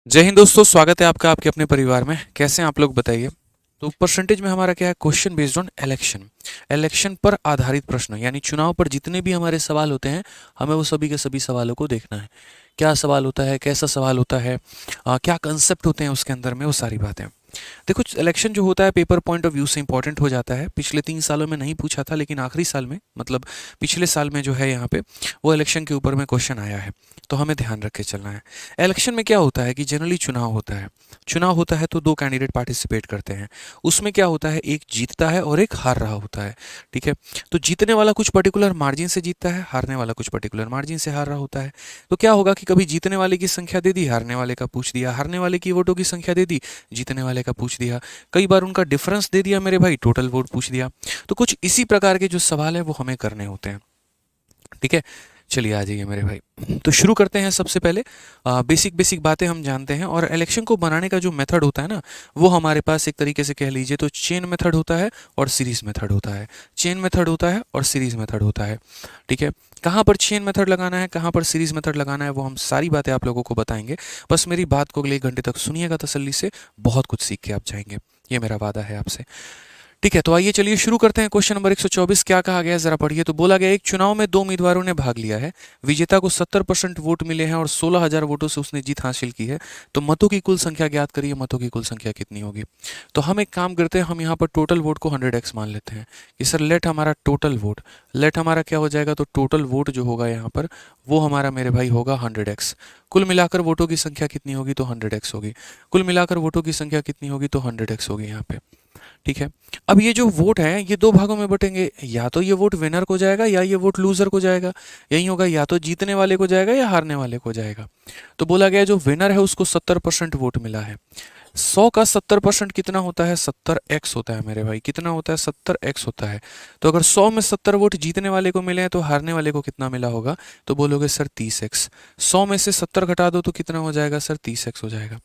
जय हिंद दोस्तों, स्वागत है आपका आपके अपने परिवार में। कैसे हैं आप लोग, बताइए। तो परसेंटेज में हमारा क्या है, question based on election. Election पर आधारित प्रश्न, यानी चुनाव पर जितने भी हमारे सवाल होते हैं, हमें वो सभी के सभी सवालों को देखना है। क्या सवाल होता है, कैसा सवाल होता है, क्या कंसेप्ट होते हैं उसके अंदर में, वो सारी बातें। देखो, इलेक्शन जो होता है पेपर पॉइंट ऑफ व्यू से इंपॉर्टेंट हो जाता है। पिछले 3 सालों में नहीं पूछा था, लेकिन आखिरी साल में, मतलब पिछले साल में जो है यहाँ पे वो इलेक्शन के ऊपर में क्वेश्चन आया है। तो हमें ध्यान रख के चलना है। इलेक्शन में क्या होता है कि जनरली चुनाव होता है। चुनाव होता है तो दो कैंडिडेट पार्टिसिपेट करते हैं। उसमें क्या होता है, एक जीतता है और एक हार रहा होता है। ठीक है। तो जीतने वाला कुछ पर्टिकुलर मार्जिन से जीतता है, हारने वाला कुछ पर्टिकुलर मार्जिन से हार रहा होता है। तो क्या होगा कि कभी जीतने वाले की संख्या दे दी, हारने वाले का पूछ दिया, हारने वाले की वोटों की संख्या दे दी, जीतने वाले का पूछ दिया। कई बार उनका डिफरेंस दे दिया मेरे भाई, टोटल वोट पूछ दिया। तो कुछ इसी प्रकार के जो सवाल है वो हमें करने होते हैं। ठीक है। चलिए आ जाइए मेरे भाई, तो शुरू करते हैं। सबसे पहले बेसिक बेसिक बातें हम जानते हैं। और इलेक्शन को बनाने का जो मेथड होता है ना, वो हमारे पास एक तरीके से कह लीजिए तो चेन मेथड होता है और सीरीज मेथड होता है। चेन मेथड होता है और सीरीज मेथड होता है। ठीक है। कहाँ पर चेन मेथड लगाना है, कहाँ पर सीरीज मेथड लगाना है, वो हम सारी बातें आप लोगों को बताएंगे। बस मेरी बात को अगले 1 घंटे तक सुनिएगा तसल्ली से, बहुत कुछ सीख के आप जाएंगे। ये मेरा वादा है आपसे। ठीक है, तो आइए चलिए शुरू करते हैं। क्वेश्चन नंबर 124 क्या कहा गया है, जरा पढ़िए। तो बोला गया एक चुनाव में 2 उम्मीदवारों ने भाग लिया है। विजेता को 70% वोट मिले हैं और 16,000 वोटों से उसने जीत हासिल की है। तो मतों की कुल संख्या ज्ञात करिए, मतों की कुल संख्या कितनी होगी। तो हम एक काम करते हैं, हम यहाँ पर टोटल वोट को 100x मान लेते हैं कि सर लेट हमारा टोटल वोट, लेट हमारा क्या हो जाएगा, तो टोटल वोट जो होगा यहाँ पर वो हमारा मेरे भाई होगा 100x। कुल मिलाकर वोटों की संख्या कितनी होगी, तो 100x होगी। कुल मिलाकर वोटों की संख्या कितनी होगी, तो 100x होगी यहाँ पे। ठीक है। अब ये जो वोट है ये दो भागों में बटेंगे, या तो ये वोट विनर को जाएगा या ये वोट लूजर को जाएगा। यही होगा, या तो जीतने वाले को जाएगा या हारने वाले को जाएगा। तो बोला गया जो विनर है उसको 70% वोट मिला है। 100 का 70% कितना होता है, 70x होता है मेरे भाई। कितना होता है, 70x होता है। तो अगर 100 में 70 वोट जीतने वाले को मिले हैं तो हारने वाले को कितना मिला होगा, तो बोलोगे सर 30x। 100 में से 70 घटा दो तो कितना हो जाएगा सर, 30x हो जाएगा।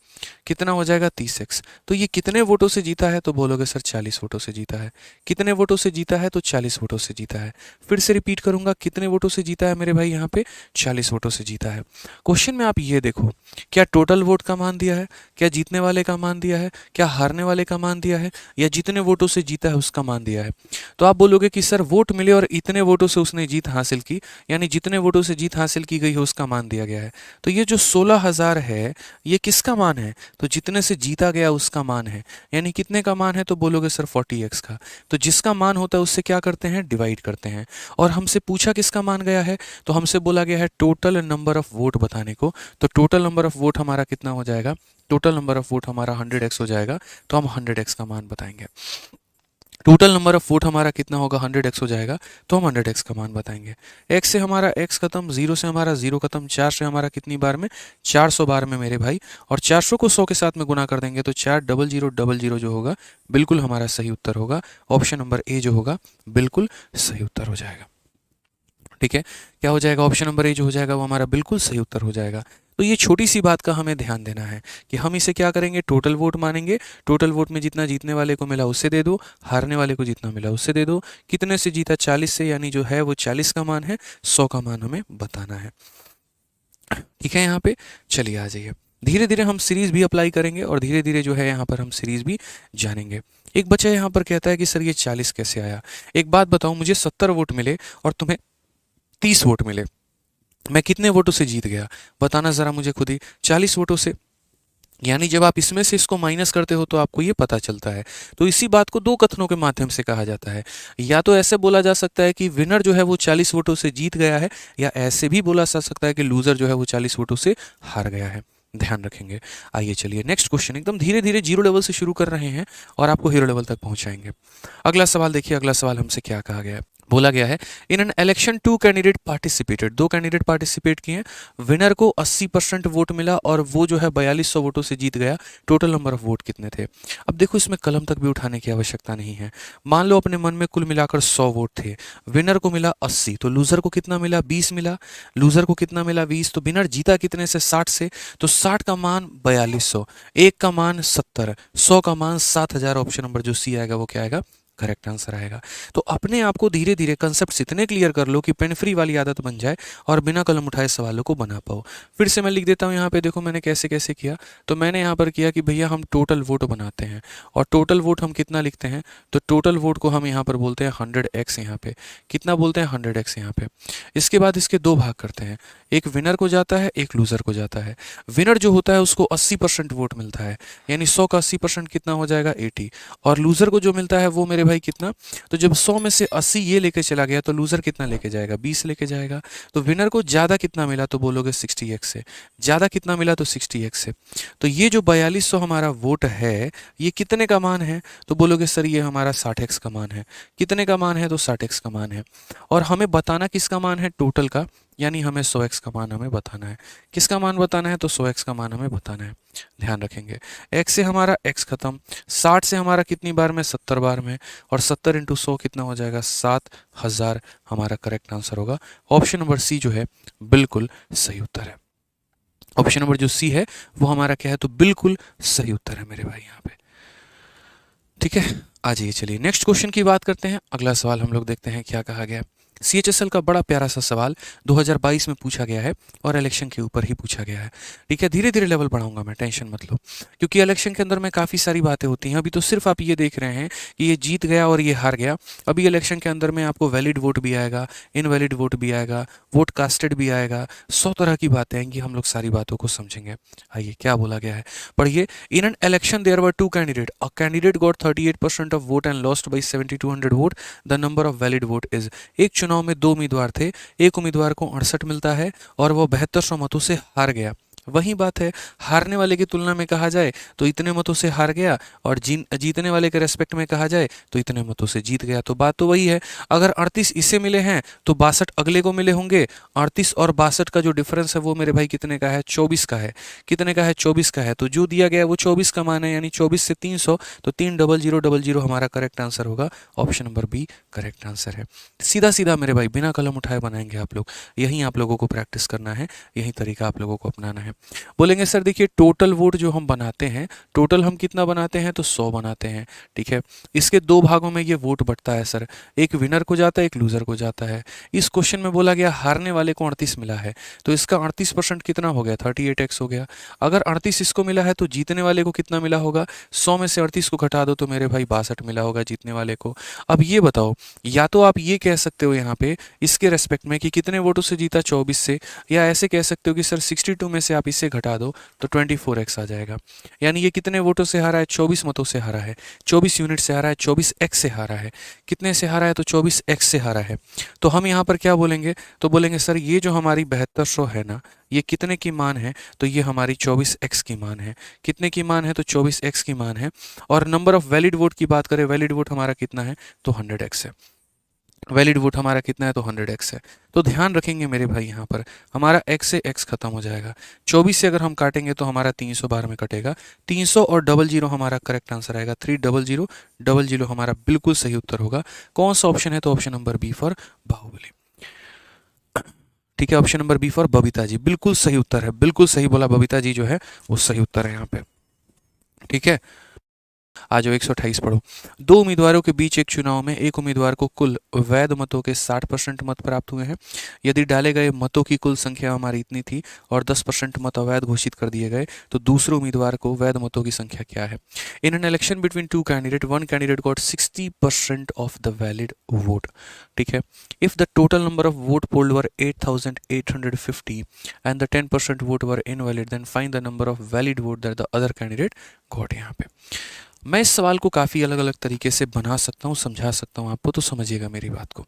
कितना हो जाएगा, 30x। तो ये कितने वोटों से जीता है, तो बोलोगे सर 40 वोटों से जीता है। कितने वोटों से जीता है, तो 40 वोटों से जीता है। फिर से रिपीट करूंगा, कितने वोटों से जीता है मेरे भाई, यहाँ पे 40 वोटों से जीता है। क्वेश्चन में आप ये देखो, क्या टोटल वोट का मान दिया है, क्या जीतने वाले का मान दिया है, क्या हारने वाले का मान दिया है, या जितने वोटों से जीता है उसका मान दिया है। तो आप बोलोगे कि सर वोट मिले और इतने वोटों से उसने जीत हासिल की, यानी जितने वोटों से जीत हासिल की गई है उसका मान दिया गया है। तो ये जो 16,000 है ये किसका मान है, तो जितने से जीता गया उसका मान है। यानी कितने का मान है, तो बोलोगे सर 40x का। तो जिसका मान होता है उससे क्या करते हैं, डिवाइड करते हैं। और हमसे पूछा किसका मान गया है, तो हमसे बोला गया है टोटल नंबर ऑफ वोट बताने को। तो टोटल नंबर ऑफ वोट हमारा कितना हो जाएगा, टोटल नंबर ऑफ वोट हमारा 100x हो जाएगा। तो हम 100x का मान बताएंगे। टोटल नंबर ऑफ वोट हमारा कितना होगा, 100x हो जाएगा। तो हम 100x का मान बताएंगे। x से हमारा x खत्म, 0 से हमारा 0 खत्म, 4 से हमारा कितनी बार में, 400 बार में मेरे भाई। और 400 को 100 के साथ में गुना कर देंगे तो 40000 जो होगा बिल्कुल हमारा सही उत्तर होगा। ऑप्शन नंबर ए जो होगा बिल्कुल सही उत्तर हो जाएगा। ठीक है। क्या हो जाएगा, ऑप्शन नंबर ए जो हो जाएगा वो हमारा बिल्कुल सही उत्तर हो जाएगा। तो ये छोटी सी बात का हमें ध्यान देना है कि हम इसे क्या करेंगे, टोटल वोट मानेंगे। टोटल वोट में जितना जीतने वाले को मिला उससे दे दो, हारने वाले को जितना मिला उससे दे दो। कितने से जीता, 40 से, यानी जो है वो 40 का मान है। 100 का मान हमें बताना है। ठीक है। यहाँ पे चलिए आ जाइए, धीरे धीरे हम सीरीज भी अप्लाई करेंगे और धीरे धीरे जो है यहाँ पर हम सीरीज भी जानेंगे। एक बच्चा यहाँ पर कहता है कि सर ये 40 कैसे आया। एक बात बताओ, मुझे 70 वोट मिले और तुम्हें 30 वोट मिले, मैं कितने वोटों से जीत गया, बताना जरा मुझे खुद ही। 40 वोटों से। यानी जब आप इसमें से इसको माइनस करते हो तो आपको ये पता चलता है। तो इसी बात को दो कथनों के माध्यम से कहा जाता है। या तो ऐसे बोला जा सकता है कि विनर जो है वो 40 वोटों से जीत गया है, या ऐसे भी बोला जा सकता है कि लूजर जो है वो 40 वोटों से हार गया है। ध्यान रखेंगे। आइए चलिए नेक्स्ट क्वेश्चन, एकदम धीरे धीरे जीरो लेवल से शुरू कर रहे हैं और आपको हीरो लेवल तक पहुंचाएंगे। अगला सवाल देखिए, अगला सवाल हमसे क्या कहा गया है। बोला गया है in an election 2 candidate participated, 2 candidate participate किए हैं। विनर को 80% वोट मिला और वो जो है 4200 वोटों से जीत गया। टोटल नंबर ऑफ वोट कितने थे। अब देखो इसमें कलम तक भी उठाने की आवश्यकता नहीं है। मान लो अपने मन में कुल मिलाकर 100 वोट थे, विनर को मिला 80, तो लूजर को कितना मिला, 20 मिला। लूजर को कितना मिला, 20। तो विनर जीता कितने से, 60 से। तो 60 का मान 4200, एक का मान 70, 100 का मान 7000। ऑप्शन नंबर जो सी आएगा वो क्या आएगा, करेक्ट आंसर आएगा। तो अपने आप को धीरे धीरे कंसेप्ट इतने क्लियर कर लो कि पेन फ्री वाली आदत बन जाए और बिना कलम उठाए सवालों को बना पाओ। फिर से मैं लिख देता हूँ यहाँ पे, देखो मैंने कैसे कैसे किया। तो मैंने यहाँ पर किया कि भैया हम टोटल वोट बनाते हैं, और टोटल वोट हम कितना लिखते हैं, तो टोटल वोट को हम यहाँ पर बोलते हैं 100x। यहाँ पे कितना बोलते हैं, 100x यहाँ पे। इसके बाद इसके दो भाग करते हैं, एक विनर को जाता है, एक लूजर को जाता है। विनर जो होता है उसको 80% वोट मिलता है, यानी 100 का 80% कितना हो जाएगा, 80। और लूजर को जो मिलता है वो मेरे भाई कितना, तो जब 100 में से 80 ये लेके चला गया तो लूजर कितना लेके जाएगा, 20 लेके जाएगा। तो विनर को ज़्यादा कितना मिला, तो बोलोगे 60x से। ज़्यादा कितना मिला, तो 60x से। तो ये जो 4200 हमारा वोट है ये कितने का मान है, तो बोलोगे सर ये हमारा 60x का मान है। कितने का मान है, तो 60x का मान है। और हमें बताना किसका मान है, टोटल का, यानी हमें 100x का मान हमें बताना है। किसका मान बताना है, तो 100x का मान हमें बताना है। ध्यान रखेंगे, x से हमारा x खत्म, 60 से हमारा कितनी बार में, 70 बार में, और 70 इंटू 100 कितना हो जाएगा, 7000 हमारा करेक्ट आंसर होगा। ऑप्शन नंबर सी जो है बिल्कुल सही उत्तर है। ऑप्शन नंबर जो सी है वो हमारा क्या है, तो बिल्कुल सही उत्तर है मेरे भाई यहाँ पे। ठीक है, आ जाइए, चलिए नेक्स्ट क्वेश्चन की बात करते हैं। अगला सवाल हम लोग देखते हैं क्या कहा गया। CHSL का बड़ा प्यारा सा सवाल 2022 में पूछा गया है और इलेक्शन के ऊपर ही पूछा गया है। ठीक है, धीरे धीरे लेवल बढ़ाऊंगा मैं, टेंशन मत लो, क्योंकि इलेक्शन के अंदर में काफ़ी सारी बातें होती हैं। अभी तो सिर्फ आप ये देख रहे हैं कि ये जीत गया और ये हार गया। अभी इलेक्शन के अंदर में आपको वैलिड वोट भी आएगा, इनवैलिड वोट भी आएगा, वोट कास्टेड भी आएगा, 100 तरह की बातें आएंगी। हम लोग सारी बातों को समझेंगे। आइए क्या बोला गया है, पढ़िए। In an election there were two candidate, a candidate got 38% of vote and lost by 7200 vote, the number of valid vote is. एक चुनाव में दो उम्मीदवार थे, एक उम्मीदवार को 68 मिलता है और वो 7200 मतों से हार गया। वही बात है, हारने वाले की तुलना में कहा जाए तो इतने मतों से हार गया, और जीतने वाले के रेस्पेक्ट में कहा जाए तो इतने मतों से जीत गया। तो बात तो वही है, अगर 38 इसे मिले हैं तो 62 अगले को मिले होंगे। 38 और 62 का जो डिफरेंस है वो मेरे भाई कितने का है, 24 का है। कितने का है, 24 का है। तो जो दिया गया है वो 24 का मान है, यानी 24 से 300, तो 30000 हमारा करेक्ट आंसर होगा। Option number B correct answer है। सीधा सीधा मेरे भाई, बिना कलम उठाए बनाएंगे आप लोग। यही आप लोगों को प्रैक्टिस करना है, यही तरीका आप लोगों को अपनाना है। बोलेंगे सर देखिए टोटल वोट जो हम बनाते हैं, टोटल हम कितना बनाते हैं, तो 100 बनाते हैं। ठीक है, इसके दो भागों में ये वोट बढ़ता है सर, एक विनर को जाता है, एक लूजर को जाता है। इस क्वेश्चन में बोला गया हारने वाले को 38 मिला है, तो इसका 38% कितना हो गया, 38x हो गया। अगर 38 इसको मिला है तो जीतने वाले को कितना मिला होगा, 100 में से 38 को घटा दो तो मेरे भाई 62 मिला होगा जीतने वाले को। अब ये बताओ, या तो आप ये कह सकते हो यहाँ पे इसके रेस्पेक्ट में कि कितने वोटों से जीता, 24 से, या ऐसे कह सकते हो कि सर 62 में से आप इससे घटा दो तो 24x आ जाएगा। यानी ये कितने वोटों से हारा है, 24 मतों से हारा है, 24 यूनिट से हारा है, 24x से हारा है। कितने से हारा है, तो 24x से हारा है। तो हम यहाँ पर क्या बोलेंगे, तो बोलेंगे सर ये जो हमारी 7200 है ना, ये कितने की मान है, तो ये हमारी 24x की मान है। कितने की मान है, तो 24x की मान है। और नंबर ऑफ वैलिड वोट की बात करें, वैलिड वोट हमारा कितना है, तो 100x है। वैलिड वोट हमारा कितना है, तो 100x है। तो ध्यान रखेंगे मेरे भाई, यहाँ पर हमारा x से x खत्म हो जाएगा। 24 से अगर हम काटेंगे तो हमारा 300 बार में कटेगा। 300 और 00 हमारा करेक्ट आंसर आएगा। 30000 हमारा बिल्कुल सही उत्तर होगा। कौन सा ऑप्शन है, तो option number B for Bahubali. ठीक है, option number B for Babita ji बिल्कुल सही उत्तर है। बिल्कुल सही बोला, बबीता जी जो है वो सही उत्तर है यहाँ पे। ठीक है, आ जाओ 128 पढ़ो। दो उम्मीदवारों के बीच एक चुनाव में एक उम्मीदवार को कुल वैध मतों के 60% मत प्राप्त हुए हैं। यदि डाले गए मतों की कुल संख्या हमारी इतनी थी और 10% मत अवैध घोषित कर दिए गए, तो दूसरे उम्मीदवार को वैध मतों की संख्या क्या है। In an election between two candidate, one candidate got 60% of the valid vote. ठीक है, if the total number of vote polled were 8850 and the 10% vote were invalid, then find the number of valid vote that the other candidate got. यहाँ पे मैं इस सवाल को काफ़ी अलग अलग तरीके से बना सकता हूँ, समझा सकता हूँ आपको, तो समझिएगा मेरी बात को।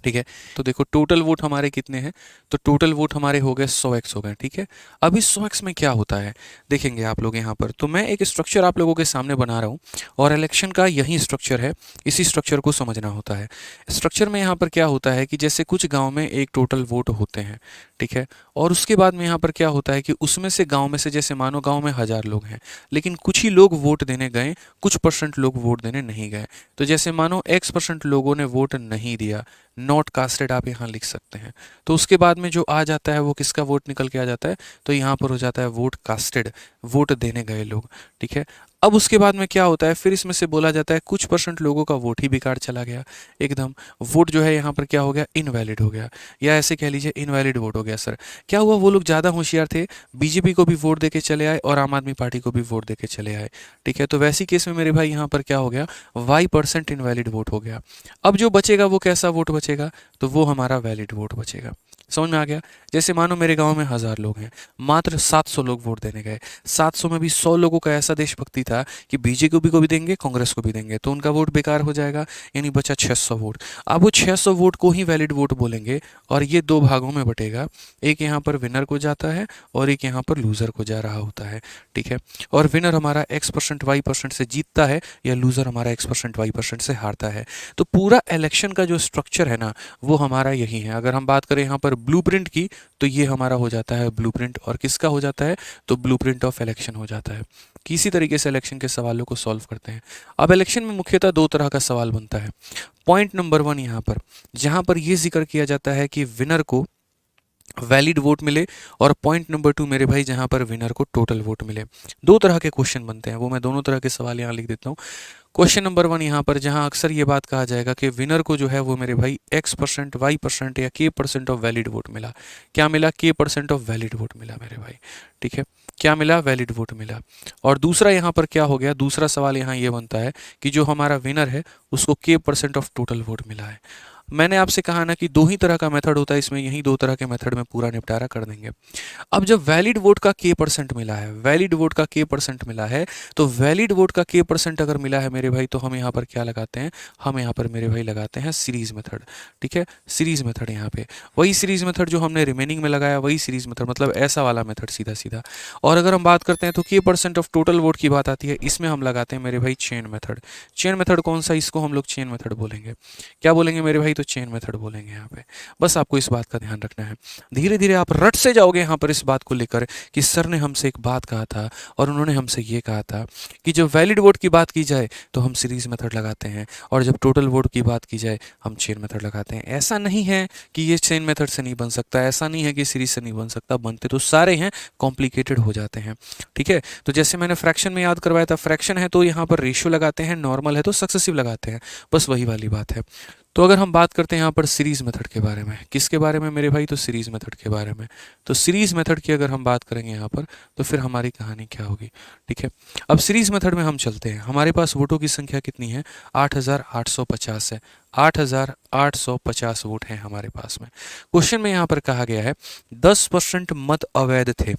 ठीक है, तो देखो टोटल वोट हमारे कितने हैं, तो टोटल वोट हमारे हो गए 100x हो गए। ठीक है, अब इस 100x में क्या होता है देखेंगे आप लोग यहाँ पर। तो मैं एक स्ट्रक्चर आप लोगों के सामने बना रहा हूँ और इलेक्शन का यही स्ट्रक्चर है, इसी स्ट्रक्चर को समझना होता है। स्ट्रक्चर में यहाँ पर क्या होता है कि जैसे कुछ गाँव में एक टोटल वोट होते हैं, ठीक है, और उसके बाद में यहाँ पर क्या होता है कि उसमें से गाँव में से, जैसे मानो गाँव में 1000 लोग हैं, लेकिन कुछ ही लोग वोट देने गए, कुछ % लोग वोट देने नहीं गए। तो जैसे मानो x% लोगों ने वोट नहीं दिया, नॉट कास्टेड आप यहाँ लिख सकते हैं। तो उसके बाद में जो आ जाता है वो किसका वोट निकल के आ जाता है, तो यहाँ पर हो जाता है वोट कास्टेड, वोट देने गए लोग। ठीक है, अब उसके बाद में क्या होता है, फिर इसमें से बोला जाता है कुछ परसेंट लोगों का वोट ही बेकार चला गया, एकदम वोट जो है यहाँ पर क्या हो गया, इनवैलिड हो गया, या ऐसे कह लीजिए इनवैलिड वोट हो गया। सर क्या हुआ, वो लोग ज़्यादा होशियार थे, बीजेपी को भी वोट देके चले आए और आम आदमी पार्टी को भी वोट देके चले आए। ठीक है, तो वैसी केस में मेरे भाई यहाँ पर क्या हो गया, y% इनवैलिड वोट हो गया। अब जो बचेगा वो कैसा वोट बचेगा, तो वो हमारा वैलिड वोट बचेगा। समझ में आ गया। जैसे मानो मेरे गांव में 1000 लोग हैं, मात्र 700 लोग वोट देने गए, 700 में भी 100 लोगों का ऐसा देशभक्ति था कि बीजेपी को भी देंगे, कांग्रेस को भी देंगे, तो उनका वोट बेकार हो जाएगा, यानी बचा 600 वोट। अब वो 600 वोट को ही वैलिड वोट बोलेंगे और ये दो भागों में बटेगा, एक यहाँ पर विनर को जाता है और एक यहाँ पर लूजर को जा रहा होता है। ठीक है, और विनर हमारा x% y% से जीतता है या लूजर हमारा x% y% से हारता है। तो पूरा इलेक्शन का जो स्ट्रक्चर है ना, वो हमारा यही है। अगर हम बात करें यहाँ पर ब्लूप्रिंट की, तो ये हमारा हो जाता है ब्लूप्रिंट, और किसका हो जाता है, तो ब्लूप्रिंट ऑफ इलेक्शन हो जाता है। किसी तरीके से इलेक्शन के सवालों को सॉल्व करते हैं। अब इलेक्शन में मुख्यतः दो तरह का सवाल बनता है। पॉइंट नंबर 1 यहाँ पर, जहाँ पर ये जिक्र किया जाता है कि विनर को वैलिड वोट मिले, और पॉइंट नंबर 2 मेरे भाई जहाँ पर विनर को टोटल वोट मिले। दो तरह के क्वेश्चन बनते हैं, वो मैं दोनों तरह के सवाल यहाँ लिख देता हूँ। क्वेश्चन नंबर 1 यहाँ पर, जहाँ अक्सर ये बात कहा जाएगा कि विनर को जो है वो मेरे भाई x% y% या k% ऑफ वैलिड वोट मिला। क्या मिला, k% ऑफ वैलिड वोट मिला मेरे भाई। ठीक है, क्या मिला, वैलिड वोट मिला। और दूसरा यहाँ पर क्या हो गया, दूसरा सवाल यहाँ ये बनता है कि जो हमारा विनर है उसको k% ऑफ टोटल वोट मिला है। मैंने आपसे कहा ना कि दो ही तरह का मेथड होता है, इसमें यही दो तरह के मेथड में पूरा निपटारा कर देंगे। अब जब वैलिड वोट का k% मिला है, वैलिड वोट का k% मिला है, तो वैलिड वोट का k% अगर मिला है मेरे भाई, तो हम यहाँ पर क्या लगाते हैं, हम यहाँ पर मेरे भाई लगाते हैं सीरीज मेथड। ठीक है, सीरीज मेथड, यहाँ पे वही सीरीज मेथड जो हमने रिमेनिंग में लगाया, वही सीरीज मेथड, मतलब ऐसा वाला मेथड सीधा सीधा। और अगर हम बात करते हैं तो k% ऑफ टोटल वोट की बात आती है, इसमें हम लगाते हैं मेरे भाई चेन मेथड। चेन मेथड कौन सा, इसको हम लोग चेन मेथड बोलेंगे। क्या बोलेंगे मेरे भाई, तो चेन मेथड बोलेंगे यहाँ पे। बस आपको इस बात का ध्यान रखना है, धीरे धीरे आप रट से जाओगे यहाँ पर इस बात को लेकर कि सर ने हमसे एक बात कहा था और उन्होंने हमसे ये कहा था कि जब वैलिड वोट की बात की जाए तो हम सीरीज मेथड लगाते हैं, और जब टोटल वोट की बात की जाए हम चेन मेथड लगाते हैं। ऐसा नहीं है कि ये चेन मेथड से नहीं बन सकता, ऐसा नहीं है कि सीरीज से नहीं बन सकता, बनते तो सारे हैं, कॉम्प्लिकेटेड हो जाते हैं। ठीक है, तो जैसे मैंने फ्रैक्शन में याद करवाया था, फ्रैक्शन है तो यहाँ पर रेशियो लगाते हैं, नॉर्मल है तो सक्सेसिव लगाते हैं, बस वही वाली बात है। तो अगर हम बात करते हैं यहाँ पर सीरीज मेथड के बारे में, किसके बारे में मेरे भाई, तो सीरीज मेथड के बारे में। तो सीरीज मेथड की अगर हम बात करेंगे यहाँ पर, तो फिर हमारी कहानी क्या होगी। ठीक है, अब सीरीज मेथड में हम चलते हैं। हमारे पास वोटों की संख्या कितनी है, 8850 है, 8850 वोट हैं हमारे पास में। क्वेश्चन में यहाँ पर कहा गया है 10% मत अवैध थे।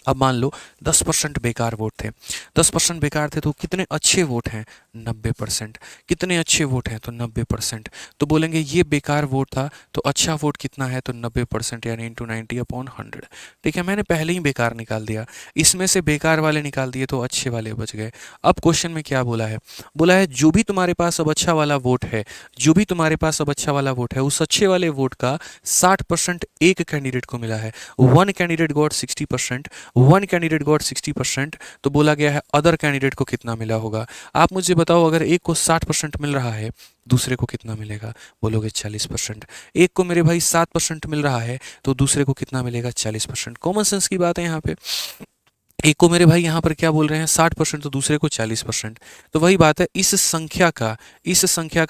अब मान लो 10% बेकार वोट थे, 10% बेकार थे, तो कितने अच्छे वोट हैं, 90%। कितने अच्छे वोट हैं, तो 90%। तो बोलेंगे ये बेकार वोट था, तो अच्छा वोट कितना है, तो 90%, यानी इंटू 90/100। ठीक है, मैंने पहले ही बेकार निकाल दिया, इसमें से बेकार वाले निकाल दिए तो अच्छे वाले बच गए। अब क्वेश्चन में क्या बोला है, बोला है जो भी तुम्हारे पास अब अच्छा वाला वोट है, जो भी तुम्हारे पास अब अच्छा वाला वोट है, उस अच्छे वाले वोट का 60% एक कैंडिडेट को मिला है। One candidate got 60%, one candidate got 60%। तो बोला गया है अदर कैंडिडेट को कितना मिला होगा। आप मुझे बताओ, अगर एक को 60% मिल रहा है, दूसरे को कितना मिलेगा, बोलोगे 40%। एक को मेरे भाई 7% मिल रहा है, तो दूसरे को कितना मिलेगा, 40%। कॉमन सेंस की बात है यहाँ पे। एक को मेरे भाई यहाँ पर क्या बोल रहे हैं, 60%, तो दूसरे को 40%। तो वही बात है, इस संख्या का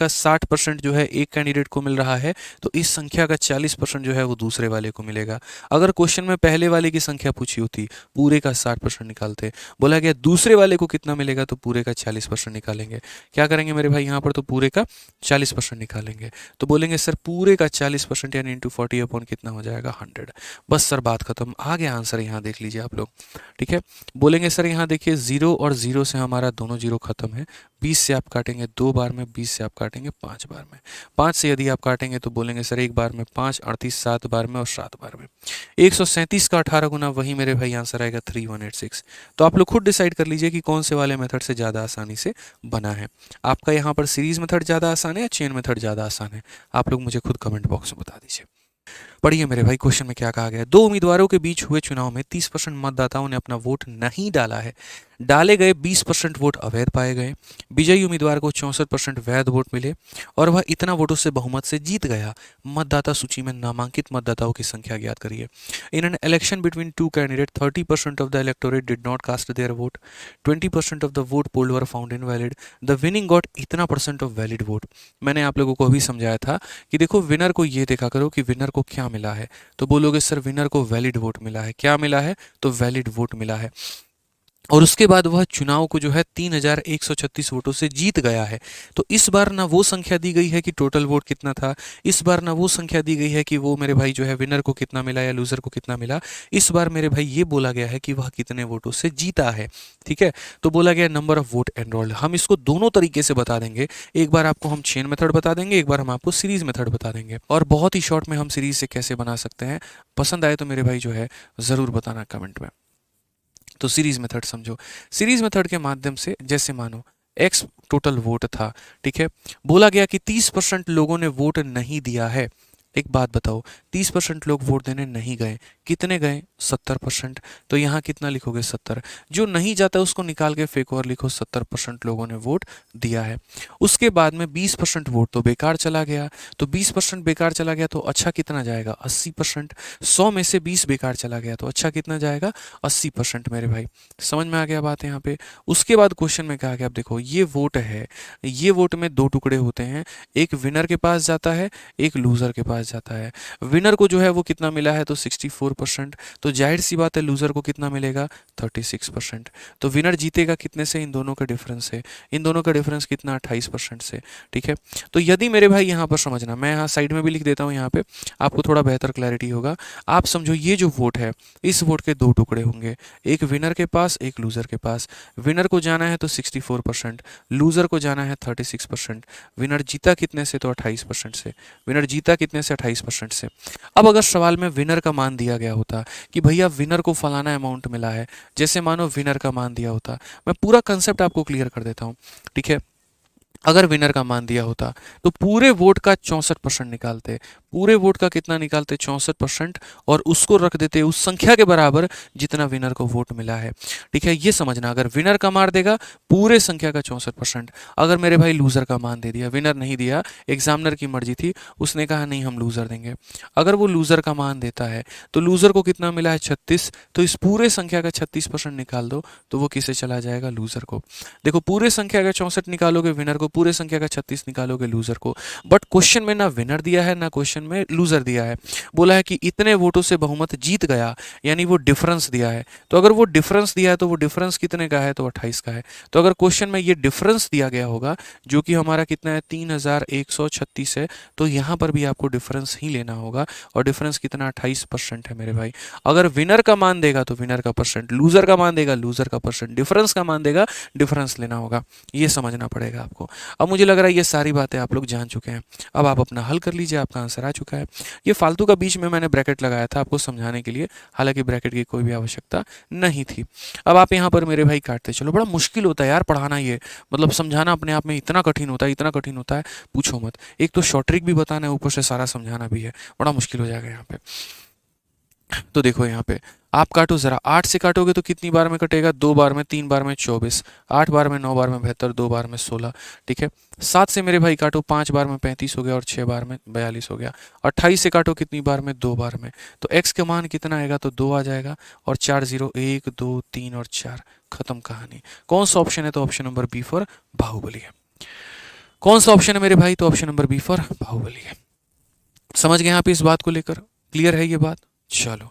60% जो है एक कैंडिडेट को मिल रहा है, तो इस संख्या का 40% जो है वो दूसरे वाले को मिलेगा। अगर क्वेश्चन में पहले वाले की संख्या पूछी होती, पूरे का 60% निकालते, बोला गया दूसरे वाले को कितना मिलेगा, तो पूरे का 40% निकालेंगे। क्या करेंगे मेरे भाई, यहाँ पर तो पूरे का 40% निकालेंगे। तो बोलेंगे सर पूरे का 40% यानी इंटू 40 कितना हो जाएगा, 100। बस सर बात खत्म, आ गया आंसर, यहाँ देख लीजिए आप लोग। ठीक है, बोलेंगे सर यहाँ देखिए 0 और 0 से हमारा दोनों 0 खत्म है, 20 से आप काटेंगे 2 बार में, 20 से आप काटेंगे 5 बार में, 5 से यदि आप काटेंगे तो बोलेंगे सर एक बार में 5, 38 7 बार में और 7 बार में। 137 का 18 गुना, वही मेरे भाई आंसर आएगा 3186। तो आप लोग खुद डिसाइड कर लीजिए कि कौन से वाले मेथड से ज़्यादा आसानी से बना है। आपका यहाँ पर सीरीज मेथड ज़्यादा आसान है या चेन मेथड ज़्यादा आसान है, आप लोग मुझे खुद कमेंट बॉक्स में बता दीजिए। पढ़िए मेरे भाई, क्वेश्चन में क्या कहा गया है। दो उम्मीदवारों के बीच हुए चुनाव में 30% मतदाताओं ने अपना वोट नहीं डाला है। डाले गए 20% वोट अवैध पाए गए। विजयी उम्मीदवार को 64% वैध वोट मिले और वह इतना वोटों से बहुमत से जीत गया। मतदाता सूची में नामांकित मतदाताओं की संख्या ज्ञात करिए। In an election between two candidate 30% of the electorate did not cast their vote, 20% of the vote polled were found invalid, the winning got इतना परसेंट ऑफ वैलिड वोट। मैंने आप लोगों को अभी समझाया था कि देखो विनर को ये देखा करो कि विनर को क्या मिला है, तो बोलोगे सर विनर को वैलिड वोट मिला है। क्या मिला है? तो वैलिड वोट मिला है। और उसके बाद वह चुनाव को जो है 3136 वोटों से जीत गया है। तो इस बार ना वो संख्या दी गई है कि टोटल वोट कितना था, इस बार ना वो संख्या दी गई है कि वो मेरे भाई जो है विनर को कितना मिला या लूजर को कितना मिला। इस बार मेरे भाई ये बोला गया है कि वह कितने वोटों से जीता है। ठीक है, तो बोला गया नंबर ऑफ वोट एनरोल्ड। हम इसको दोनों तरीके से बता देंगे, एक बार आपको हम चेन मेथड बता देंगे, एक बार हम आपको सीरीज मेथड बता देंगे। और बहुत ही शॉर्ट में हम सीरीज से कैसे बना सकते हैं, पसंद आए तो मेरे भाई जो है ज़रूर बताना कमेंट में। तो सीरीज मेथड समझो। सीरीज मेथड के माध्यम से जैसे मानो एक्स टोटल वोट था, ठीक है, बोला गया कि 30% लोगों ने वोट नहीं दिया है। एक बात बताओ, 30% लोग वोट देने नहीं गए, कितने गए? 70%। तो यहाँ कितना लिखोगे? 70। जो नहीं जाता उसको निकाल के फेंको और लिखो 70% लोगों ने वोट दिया है। उसके बाद में 20% वोट तो बेकार चला गया, तो 20% बेकार चला गया तो अच्छा कितना जाएगा? 80%। 100 में से 20 बेकार चला गया तो अच्छा कितना जाएगा? 80% मेरे भाई। समझ में आ गया बात यहाँ पे। उसके बाद क्वेश्चन में कहा गया, अब देखो ये वोट है, ये वोट में दो टुकड़े होते हैं, एक विनर के पास जाता है, एक लूजर के पास जाता है। विनर को जो है वो कितना मिला है? तो 64%। तो जाहिर सी बात है लूजर को कितना मिलेगा? 36%। तो विनर जीतेगा कितने से? इन दोनों का डिफरेंस है। इन दोनों का डिफरेंस कितना? 28% से। ठीक है, तो यदि मेरे भाई यहाँ पर समझना, मैं यहाँ साइड में भी लिख देता हूँ, यहाँ पे आपको थोड़ा बेहतर क्लैरिटी होगा। आप समझो ये जो वोट है, इस वोट के दो टुकड़े होंगे, एक विनर के पास, एक लूजर के पास। विनर को जाना है तो 64%, लूजर को जाना है 36%। विनर जीता कितने से? तो 28% से। विनर जीता कितने से? 28% से। अब अगर सवाल में विनर का मान दिया गया होता कि भैया विनर को फलाना अमाउंट मिला है, जैसे मानो विनर का मान दिया होता, मैं पूरा कंसेप्ट आपको क्लियर कर देता हूँ। ठीक है, अगर विनर का मान दिया होता तो पूरे वोट का 64% निकालते, पूरे वोट का कितना निकालते? 64%, और उसको रख देते उस संख्या के बराबर जितना विनर को वोट मिला है। ठीक है, ये समझना, अगर विनर का मार देगा पूरे संख्या का 64%। अगर मेरे भाई लूजर का मान दे दिया, विनर नहीं दिया, एग्जामिनर की मर्जी थी, उसने कहा नहीं हम लूजर देंगे, अगर वो लूजर का मान देता है तो लूजर को कितना मिला है? 36। तो इस पूरे संख्या का 36% निकाल दो तो वो किसे चला जाएगा? लूजर को। देखो पूरे संख्या का 64 निकालोगे विनर को, पूरे संख्या का 36 निकालोगे लूजर को। बट क्वेश्चन में ना विनर दिया है ना क्वेश्चन में लूजर दिया है, बोला है कि इतने वोटों से बहुमत जीत गया, यानी वो डिफरेंस दिया है। तो अगर वो डिफरेंस दिया है तो वो डिफरेंस कितने का है? तो 28 का है। तो अगर क्वेश्चन में ये डिफरेंस दिया गया होगा जो कि हमारा कितना है? 3136 है, तो यहाँ पर भी आपको डिफरेंस ही लेना होगा, और डिफरेंस कितना? 28% है मेरे भाई। अगर विनर का मान देगा तो विनर का परसेंट, लूजर का मान देगा लूजर का परसेंट, डिफरेंस का मान देगा डिफरेंस लेना होगा। ये समझना पड़ेगा आपको। अब मुझे लग रहा है ये सारी बातें आप लोग जान चुके हैं। अब आप अपना हल कर लीजिए, आपका आंसर आ चुका है। ये फालतू का बीच में मैंने ब्रैकेट लगाया था आपको समझाने के लिए, हालांकि ब्रैकेट की कोई भी आवश्यकता नहीं थी। अब आप यहाँ पर मेरे भाई काटते चलो। बड़ा मुश्किल होता है यार पढ़ाना, ये मतलब समझाना अपने आप में इतना कठिन होता है, इतना कठिन होता है, पूछो मत। एक तो शॉर्ट ट्रिक भी बताना है, ऊपर से सारा समझाना भी है, बड़ा मुश्किल हो जाएगा यहाँ पे। तो देखो यहाँ पे आप काटो जरा, 8 से काटोगे तो कितनी बार में कटेगा? 2 बार में, 3 बार में 24, 8 बार में, 9 बार में 72, 2 बार में 16। ठीक है, 7 से मेरे भाई काटो, 5 बार में 35 हो गया, और 6 बार में 42 हो गया। 28 से काटो कितनी बार में? 2 बार में। तो x का मान कितना आएगा? तो 2 आ जाएगा, और 4 0, 1 2 3 और 4, खत्म कहानी। कौन सा ऑप्शन है? तो option number B for Baahubali है। कौन सा ऑप्शन है मेरे भाई? तो option number B for Baahubali है। समझ गए आप इस बात को लेकर? क्लियर है ये बात? चलो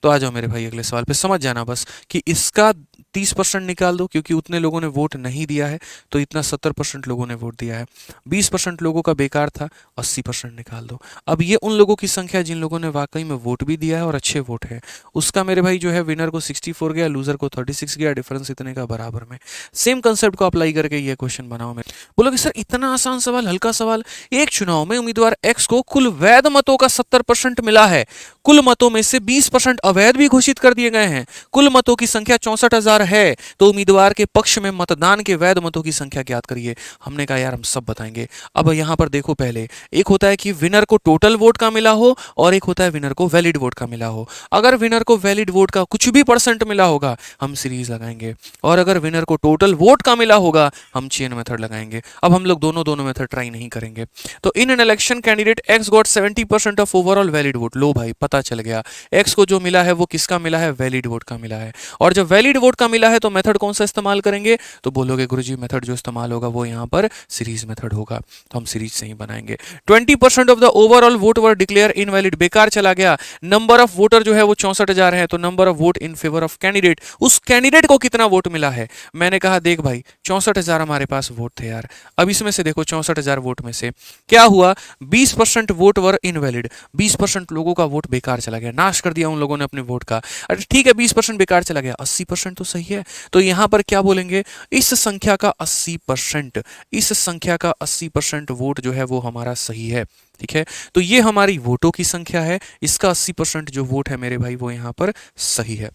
तो आ जाओ मेरे भाई अगले सवाल पे। समझ जाना बस कि इसका 30% निकाल दो, क्योंकि उतने लोगों ने वोट नहीं दिया है, तो इतना 70% लोगों ने वोट दिया है। 20% लोगों का बेकार था, 80% निकाल दो। अब ये उन लोगों की संख्या जिन लोगों ने वाकई में वोट भी दिया है और अच्छे वोट है, उसका मेरे भाई जो है विनर को 64 गया, लूजर को 36 गया, डिफरेंस इतने का बराबर में। सेम कंसेप्ट को अप्लाई करके ये क्वेश्चन बनाओ। मैं बोलोगे सर इतना आसान सवाल, हल्का सवाल। एक चुनाव में उम्मीदवार एक्स को कुल वैध मतों का 70% मिला है, कुल मतों में से 20% अवैध भी घोषित कर दिए गए हैं। कुल मतों की संख्या 64,000 है, तो उम्मीदवार के पक्ष में मतदान के वैध मतों की संख्या ज्ञात करिए। हमने कहा यार हम सब बताएंगे। अब यहाँ पर देखो, पहले एक होता है कि विनर को टोटल वोट का मिला हो, और एक होता है विनर को वैलिड वोट का मिला हो। अगर विनर को वैलिड वोट का कुछ भी परसेंट मिला होगा हम सीरीज लगाएंगे, और अगर विनर को टोटल वोट का मिला होगा हम चेन मेथड लगाएंगे। अब हम लोग दोनों मेथड ट्राई नहीं करेंगे। तो in an election candidate X got 70% of overall valid vote. लो भाई, पता चल गया एक्स को जो मिला है वो किसका मिला है, वैलिड वोट का मिला है। और जब वैलिड वोट का मिला है तो मेथड कौन सा इस्तेमाल करेंगे, तो बोलोगे गुरुजी मेथड जो इस्तेमाल होगा वो यहाँ पर सीरीज मेथड होगा, तो हम सीरीज से ही बनाएंगे। 20% of the overall vote were declare invalid, बेकार चला गया। नंबर ऑफ वोटर जो है वो 64,000 है, तो number of vote in favour of candidate, उस कैंडिडेट को कितना वोट मिला है। मैंने कहा देख भाई 64,000 हमारे पास वोट थे यार। अब इसमें से देखो 64,000 वोट में से क्या हुआ, 20% वोट वर इनवैलिड, 20% लोगों का वोट बेकार चला गया, नाश कर दिया उन लोगों ने अपने वोट का। अरे ठीक है 20% बेकार चला गया, 80% तो सही है। तो यहां पर क्या बोलेंगे, इस संख्या का 80%, इस संख्या का 80% वोट जो है वो हमारा सही है। ठीक है, तो ये हमारी वोटों की संख्या है, इसका 80% जो वोट है मेरे भाई वो यहां पर सही है।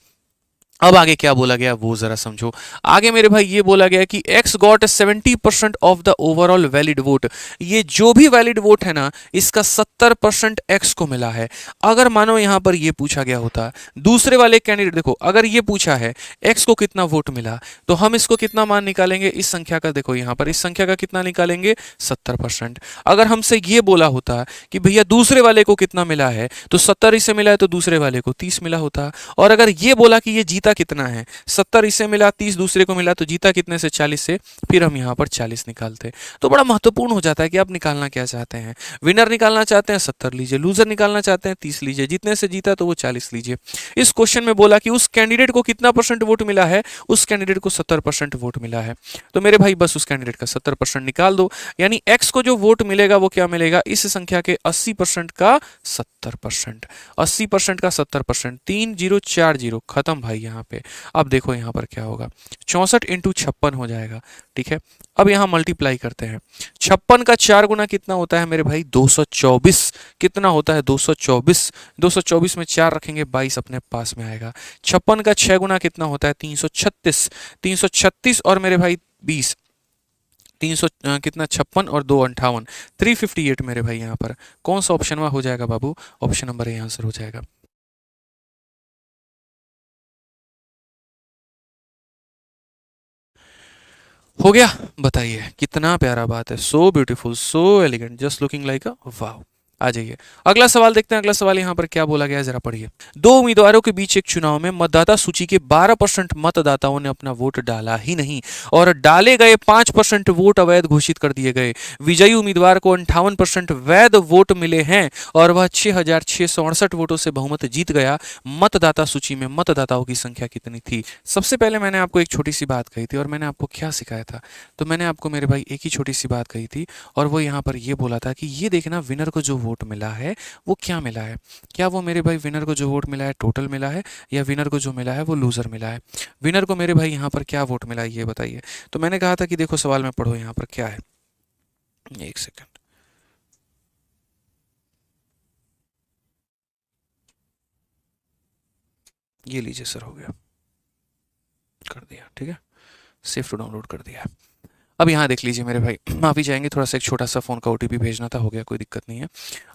अब आगे क्या बोला गया वो जरा समझो। आगे मेरे भाई ये बोला गया कि x got 70% of the overall valid vote. ये जो भी वैलिड वोट है ना, इसका 70% x को मिला है। अगर मानो यहां पर ये पूछा गया होता दूसरे वाले कैंडिडेट, देखो अगर ये पूछा है x को कितना वोट मिला, तो हम इसको कितना मान निकालेंगे, इस संख्या का, देखो यहां पर इस संख्या का कितना निकालेंगे, 70%। अगर हमसे ये बोला होता कि भैया दूसरे वाले को कितना मिला है, तो 70 इससे मिला है तो दूसरे वाले को 30 मिला होता। और अगर ये बोला कि ये जीता कितना है, 70 इससे मिला, 30 दूसरे को मिला, तो जीता कितने से, 40 से, फिर हम यहां पर 40 निकालते। तो बड़ा महत्वपूर्ण हो जाता है कि आप निकालना क्या चाहते हैं। विनर निकालना चाहते हैं 70 लीजिए, लूजर निकालना चाहते हैं 30 लीजिए, जितने से जीता तो वो 40 लीजिए। इस क्वेश्चन में बोला कि उस कैंडिडेट को कितना परसेंट वोट मिला है, उस कैंडिडेट को 70% वोट मिला है। तो मेरे भाई बस उस कैंडिडेट का 70% निकाल दो, यानी एक्स को जो वोट मिलेगा वो क्या मिलेगा, इस संख्या के 80% का 70%, 80% का 70%, 3040 खत्म भाई यहाँ पे। अब देखो यहाँ पर क्या होगा, 64 इंटू 56 हो जाएगा। ठीक है, अब यहाँ मल्टीप्लाई करते हैं। 56 का 4 गुना कितना होता है मेरे भाई, 224। कितना होता है, 224। 224 में 4 रखेंगे 22 अपने पास में आएगा। 56 का 6 गुना कितना होता है, 336। 336 और मेरे भाई 20, 300 कितना, 56 और 2 58, 358 मेरे भाई। यहाँ पर कौन सा ऑप्शन में हो जाएगा बाबू, ऑप्शन नंबर ए आंसर हो जाएगा। हो गया, बताइए कितना प्यारा बात है, so beautiful, so elegant, just looking like a wow. आ जाइए अगला सवाल देखते हैं। अगला सवाल यहाँ पर क्या बोला गया है, जरा पढ़िए। दो उम्मीदवारों के बीच एक चुनाव में मतदाता सूची के 12% मतदाताओं ने अपना वोट डाला ही नहीं, और डाले गए 5% वोट अवैध घोषित कर दिए गए। विजयी उम्मीदवार को 58% वैध वोट मिले हैं और वह 6,668 वोटों से बहुमत जीत गया। मतदाता सूची में मतदाताओं की संख्या कितनी थी। सबसे पहले मैंने आपको एक छोटी सी बात कही थी, और मैंने आपको क्या सिखाया था, तो मैंने आपको मेरे भाई एक ही छोटी सी बात कही थी, और वो यहाँ पर ये बोला था कि ये देखना विनर को जो वोट मिला है वो क्या मिला है। क्या वो मेरे भाई विनर को जो वोट मिला है टोटल मिला है, या विनर को जो मिला है वो लूजर मिला है। विनर को मेरे भाई यहाँ पर क्या वोट मिला है ये बताइए। तो मैंने कहा था कि देखो सवाल में पढ़ो यहाँ पर क्या है, एक सेकंड, ये लीजिए सर, हो गया, कर दिया। ठीक है, सेव टू डाउनलोड कर दिया। अब यहाँ देख लीजिए मेरे भाई, माफी चाहेंगे, थोड़ा सा एक छोटा सा फोन का ओटीपी भेजना था, हो गया, कोई दिक्कत नहीं है।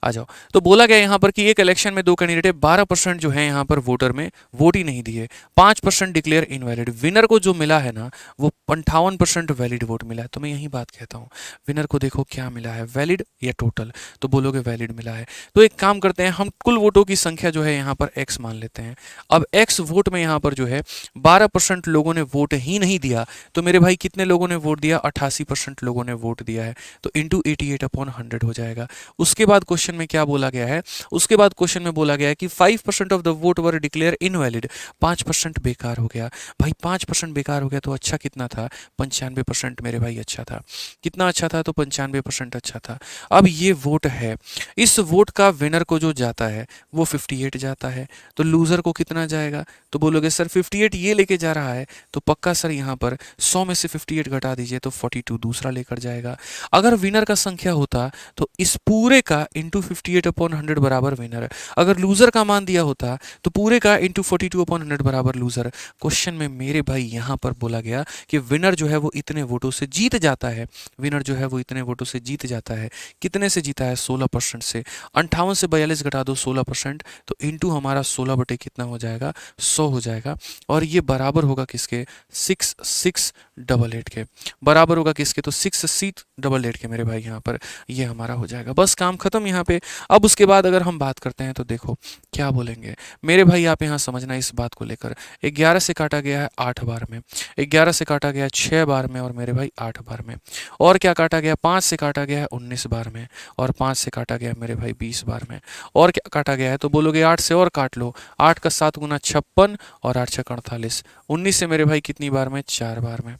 आ जाओ। तो बोला गया यहाँ पर कि एक इलेक्शन में दो कैंडिडेट है, 12% जो है यहाँ पर वोटर में वोट ही नहीं दिए, 5% डिक्लेयर इनवैलिड। विनर को जो मिला है ना वो 58% वैलिड वोट मिला है। तो मैं यही बात कहता हूँ, विनर को देखो क्या मिला है, वैलिड या टोटल, तो बोलोगे वैलिड मिला है। तो एक काम करते हैं, हम कुल वोटों की संख्या जो है यहाँ पर एक्स मान लेते हैं। अब एक्स वोट में यहाँ पर जो है 12% लोगों ने वोट ही नहीं दिया, तो मेरे भाई कितने लोगों ने वोट दिया, 88% लोगों ने वोट दिया है, तो इंटू 88/100 हो जाएगा। उसके बाद क्वेश्चन में क्या बोला गया है, उसके बाद क्वेश्चन में बोला गया है कि 5% of the vote were declare invalid, 5% बेकार हो गया। भाई 5% बेकार हो गया तो अच्छा कितना था, 95% मेरे भाई अच्छा था। कितना अच्छा था, तो 95% अच्छा था। अब ये वोट है, इस वोट का विनर को जो जाता है वो 58 जाता है, तो लूजर को कितना जाएगा, तो बोलोगे सर 58 ये लेके जा रहा है, तो पक्का सर यहाँ पर 100 में से 58 घटा दीजिए तो 42 दूसरा लेकर जाएगा। अगर विनर का संख्या होता तो इस पूरे का इंटू 58/100 बराबर विनर। अगर लूजर का मान दिया होता तो पूरे का इंटू 42/100 बराबर लूजर। क्वेश्चन में मेरे भाई यहाँ पर बोला गया कि विनर जो है वो इतने वोटों से जीत जाता है। विनर जो है वो इतने वोटों से जीत जाता है। कितने से जीता है? 16% से। 58 से 42 घटा दो 16%, तो इंटू हमारा 16 बटे कितना हो जाएगा? 100 हो जाएगा। और ये बराबर होगा किसके? 6688 के। बराबर होगा किसके? तो 6688 के मेरे भाई। यहाँ पर ये हमारा हो जाएगा। बस काम खत्म यहाँ पे। अब उसके बाद अगर हम बात करते हैं तो देखो क्या बोलेंगे मेरे भाई। आप यहाँ समझना इस बात को लेकर। 11 से काटा गया है 8 बार में, 11 से काटा गया 6 बार में, और मेरे भाई 8 बार में। और क्या काटा गया? 5 से काटा गया है 19 बार में, और 5 से काटा गया मेरे भाई 20 बार में। और क्या काटा गया है? तो बोलोगे 8 से और काट लो। 8 का 7 गुना 56 और 8 छक 48। 19 से मेरे भाई कितनी बार में? 4 बार में।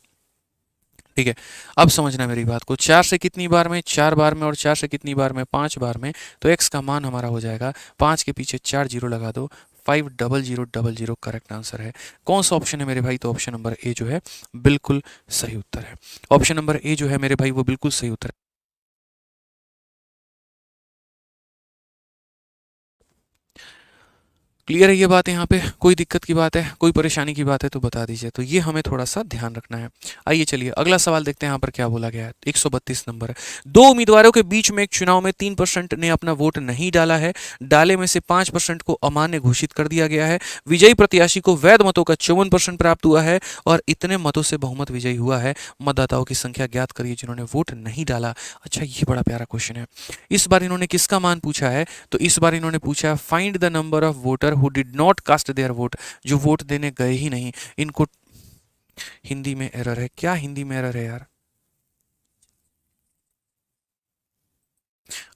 ठीक है, अब समझना मेरी बात को। 4 से कितनी बार में? 4 बार में। और 4 से कितनी बार में? 5 बार में। तो x का मान हमारा हो जाएगा 5 के पीछे 4 जीरो लगा दो, 50000 करेक्ट आंसर है। कौन सा ऑप्शन है मेरे भाई? तो ऑप्शन नंबर ए जो है बिल्कुल सही उत्तर है। ऑप्शन नंबर ए जो है मेरे भाई वो बिल्कुल सही उत्तर है। क्लियर है ये बात? यहाँ पे कोई दिक्कत की बात है, कोई परेशानी की बात है तो बता दीजिए। तो ये हमें थोड़ा सा ध्यान रखना है। आइए चलिए अगला सवाल देखते हैं। यहाँ पर क्या बोला गया है? 132 नंबर है। दो उम्मीदवारों के बीच में एक चुनाव में 3% ने अपना वोट नहीं डाला है। डाले में से 5% को अमान्य घोषित कर दिया गया है। विजयी प्रत्याशी को वैध मतों का 54% प्राप्त हुआ है और इतने मतों से बहुमत विजयी हुआ है। मतदाताओं की संख्या ज्ञात करिए जिन्होंने वोट नहीं डाला। अच्छा, ये बड़ा प्यारा क्वेश्चन है। इस बार इन्होंने किसका मान पूछा है? तो इस बार इन्होंने पूछा find the number of voter who did not cast their vote, जो वोट देने गए ही नहीं। इनको हिंदी में एरर है। क्या हिंदी में एरर है यार?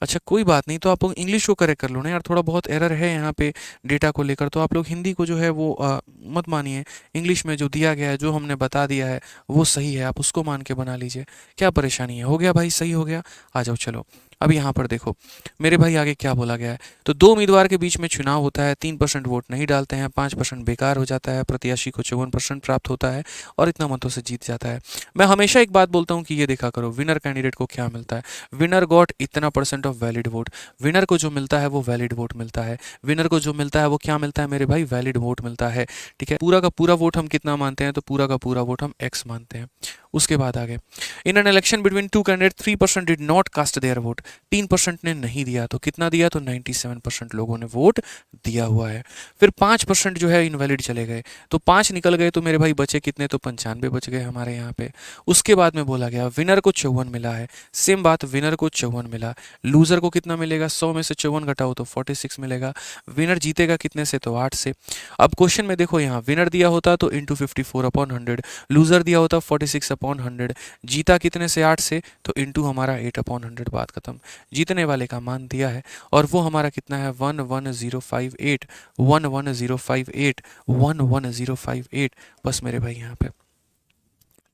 अच्छा कोई बात नहीं, तो आप लोग इंग्लिश को करेक्ट कर लो ना यार। थोड़ा बहुत एरर है यहाँ पे डेटा को लेकर, तो आप लोग हिंदी को जो है वो मत मानिए। इंग्लिश में जो दिया गया है, जो हमने बता दिया है वो सही है, आप उसको मान के बना लीजिए। क्या परेशानी है? हो गया भाई, सही हो गया। आ जाओ चलो। अब यहाँ पर देखो मेरे भाई आगे क्या बोला गया है। तो दो उम्मीदवार के बीच में चुनाव होता है, 3% वोट नहीं डालते हैं, 5% बेकार हो जाता है, प्रत्याशी को 54% प्राप्त होता है और इतना मतों से जीत जाता है। मैं हमेशा एक बात बोलता हूँ कि ये देखा करो विनर कैंडिडेट को क्या मिलता है। विनर गॉट इतना percent of valid vote. Winner को जो मिलता है वो वैलिड वोट मिलता है। विनर को जो मिलता है वो क्या मिलता है मेरे भाई? वैलिड वोट मिलता है। ठीक है, पूरा का पूरा वोट हम कितना मानते हैं? तो पूरा का पूरा वोट हम एक्स मानते हैं। उसके बाद आगे, in an election between two candidate 3% did not cast their vote. 3% ने नहीं दिया, तो कितना दिया? तो 97% लोगों ने वोट दिया हुआ है। फिर 5% जो है इनवैलिड चले गए, तो 5 निकल गए, तो मेरे भाई बचे कितने? तो 95 बच गए हमारे यहाँ पे। उसके बाद में बोला गया विनर को 54 मिला है। सेम बात, विनर को 54 मिला। लूजर को कितना मिलेगा? 100 में से 54 घटाओ तो 46 मिलेगा। विनर जीतेगा कितने से? तो 8 से। अब क्वेश्चन में देखो, यहाँ विनर दिया होता तो इंटू 54/100, लूजर दिया होता 46/100। जीता कितने से? 8 से, तो इंटू हमारा 8/100। बात खत्म। जीतने वाले का मान दिया है और वो हमारा कितना है? 11058, 11058, 11058। बस मेरे भाई यहाँ पे।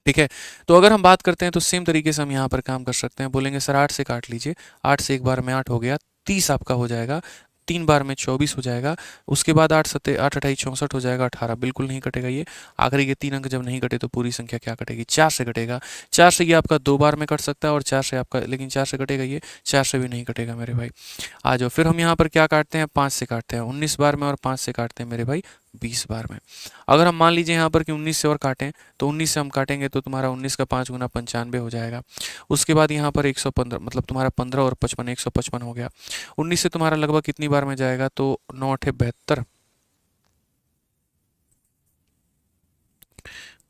ठीक है, तो अगर हम बात करते हैं तो सेम तरीके से हम यहाँ पर काम कर सकते हैं। बोलेंगे सर 8 से काट लीजिए। 8 से एक बार में 8 हो गया, 30 आपका हो जाएगा। 3 बार में 24 हो जाएगा। उसके बाद 8 सत्ते 8 अठाई 64 हो जाएगा। 18 बिल्कुल नहीं कटेगा ये। आखिरी के 3 अंक जब नहीं कटे तो पूरी संख्या क्या कटेगी? 4 से कटेगा। 4 से ये आपका 2 बार में कट सकता है और 4 से आपका, लेकिन 4 से कटेगा ये, 4 से भी नहीं कटेगा मेरे भाई। आ जाओ, फिर हम यहाँ पर क्या काटते हैं? 5 से काटते हैं 19 बार में और 5 से काटते हैं मेरे भाई 20 बार में। अगर हम मान लीजिए यहाँ पर कि 19 से और काटें, तो 19 से हम काटेंगे तो तुम्हारा 19 का 5 गुना 95 हो जाएगा। उसके बाद यहाँ पर 115, मतलब तुम्हारा 15 और 55, 155 हो गया। 19 से तुम्हारा लगभग कितनी बार में जाएगा? तो 9 8 72,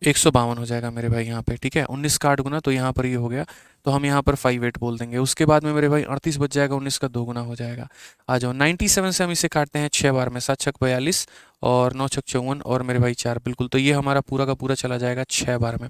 152 हो जाएगा मेरे भाई यहाँ पे। ठीक है, 19 का 8 गुना, तो यहाँ पर ये हो गया, तो हम यहाँ पर 58 बोल देंगे। उसके बाद में मेरे भाई 38 बच जाएगा, 19 का 2 गुना हो जाएगा। आ जाओ, 97 से हम इसे काटते हैं 6 बार में, 7 छक 42 और 9 छक 54 और मेरे भाई 4 बिल्कुल। तो ये हमारा पूरा का पूरा चला जाएगा 6 बार में।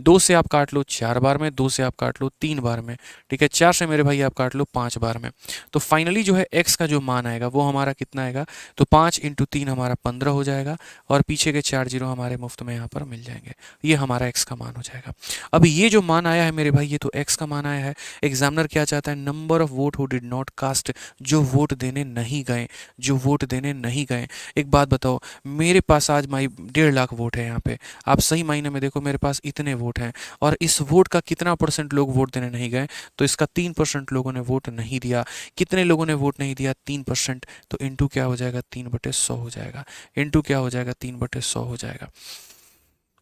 2 से आप काट लो 4 बार में, 2 से आप काट लो 3 बार में। ठीक है, 4 से मेरे भाई आप काट लो 5 बार में। तो फाइनली जो है एक्स का जो मान आएगा वो हमारा कितना आएगा? तो 5 इंटू 3 हमारा 15 हो जाएगा और पीछे के 4 जीरो हमारे मुफ्त में यहाँ पर मिल जाएंगे। ये हमारा एक्स का मान हो जाएगा। अब ये जो मान आया है मेरे भाई, ये तो एक्स का मान आया है। एग्जामिनर क्या चाहता है, number of vote who did not cast, जो वोट देने नहीं गए, जो वोट देने नहीं गए। एक बात बताओ, मेरे पास आज माई 1.5 लाख वोट है यहाँ पे, आप सही मायने में देखो मेरे पास इतने वोट हैं, और इस वोट का कितना परसेंट लोग वोट देने नहीं गए, तो इसका 3% लोगों ने वोट नहीं दिया। कितने लोगों ने वोट नहीं दिया, 3%, तो इंटू क्या हो जाएगा, 3/100 हो जाएगा, इंटू क्या हो जाएगा, 3/100 हो जाएगा।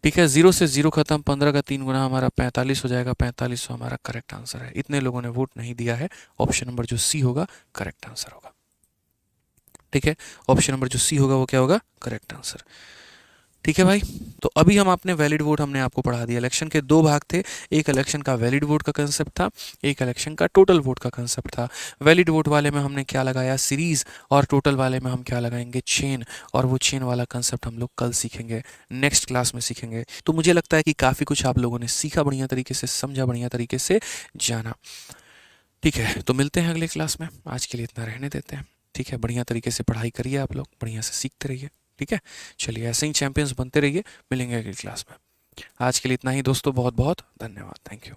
ठीक है, 0 से 0 खत्म, 15 का 3 गुना हमारा 45 हो जाएगा, 4500 हमारा करेक्ट आंसर है। इतने लोगों ने वोट नहीं दिया है, ऑप्शन नंबर जो सी होगा करेक्ट आंसर होगा। ठीक है, ऑप्शन नंबर जो सी होगा वो क्या होगा, करेक्ट आंसर। ठीक है भाई, तो अभी हम अपने वैलिड वोट हमने आपको पढ़ा दिया। इलेक्शन के दो भाग थे, एक इलेक्शन का वैलिड वोट का कंसेप्ट था, एक इलेक्शन का टोटल वोट का कंसेप्ट था। वैलिड वोट वाले में हमने क्या लगाया, सीरीज, और टोटल वाले में हम क्या लगाएंगे, चेन, और वो चेन वाला कंसेप्ट हम लोग कल सीखेंगे, नेक्स्ट क्लास में सीखेंगे। तो मुझे लगता है कि काफ़ी कुछ आप लोगों ने सीखा, बढ़िया तरीके से समझा, बढ़िया तरीके से जाना। ठीक है, तो मिलते हैं अगले क्लास में, आज के लिए इतना रहने देते हैं। ठीक है, बढ़िया तरीके से पढ़ाई करिए आप लोग, बढ़िया से सीखते रहिए। ठीक है, चलिए ऐसे ही चैंपियंस बनते रहिए, मिलेंगे अगली क्लास में। आज के लिए इतना ही दोस्तों, बहुत बहुत धन्यवाद, थैंक यू।